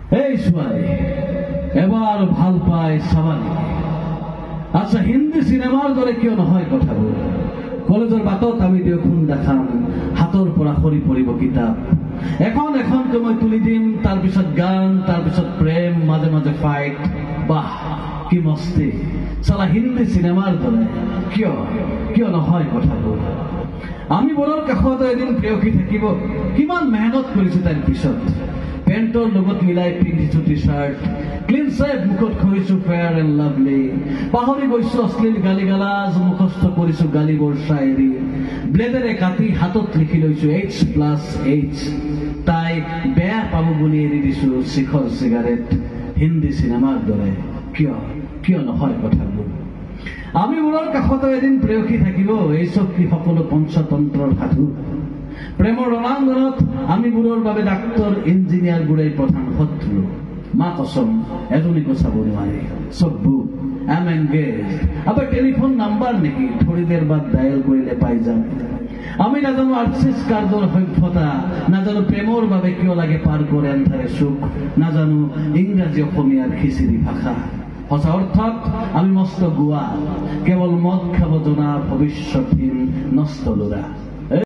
এই ছোৱালী এবাৰ ভাল পায় চাবানি। আচ্ছা, হিন্দী চিনেমাৰ দৰে কিয় নহয় কথাবোৰ? কলেজৰ বাটত আমি দুয়োখন দেখাম, হাতৰ পৰা সৰি পৰিব কিতাপ, এখন এখনকৈ মই তুলি দিম, তাৰপিছত গান, তাৰপিছত প্ৰেম, মাজে মাজে ফাইট। বাহ কি মস্তি! চালা হিন্দী চিনেমাৰ দৰে কিয় কিয় নহয় কথাবোৰ? আমি বোৰৰ কাষত এদিন প্ৰেয়সী থাকিব, কিমান মেহনত কৰিছো তাইৰ পিছত। পেণ্টৰ লগত মিলাই পিন্ধিছো টি চাৰ্ট, ক্লিন চেভ মুখত ঘঁহিছো ফেয়াৰ এণ্ড লাভলি, পাহৰি গৈছো অশ্লীল গালি গালাজ, মুখস্থ কৰিছো গালিবোৰ শায়েৰী, ব্লেডেৰে কাটি হাতত লিখি লৈছো H+H। তাই বেয়া পাব বুলি এৰি দিছো শিখৰ চিগাৰেট। হিন্দী চিনেমাৰ দৰে কিয় কিয় নহয় কথাবোৰ? আমি বোৰৰ কাষত এদিন প্ৰেয়সী থাকিব, এই চকী সকলো পঞ্চতন্ত্ৰৰ সাধু। প্ৰেমৰ ৰণাংগনত আমি বোৰৰ বাবে ডাক্তৰ ইঞ্জিনিয়াৰ বোৰেই প্ৰধান শত্ৰু। মা কসম এজনীকো চাব নোৱাৰি। চব্বু আই এম এংগেজড। আবাৰ টেলিফোন নাম্বাৰ নেকি? থোড়ি দেৰ বাদ ডায়েল কৰিলে পাই যাম। আমি নাজানো আৰ্চিছ কাৰ্ডৰ সভ্যতা, নাজানো প্ৰেমৰ বাবে কিয় লাগে পাৰ কৰে এন্ধাৰে সুখ, নাজানো ইংৰাজী অসমীয়াৰ খিচিৰি ভাষা। সঁচা অৰ্থত আমি মস্ত গোৱা, কেৱল মদ খাব জনা ভৱিষ্যতহীন নষ্ট ল'ৰা।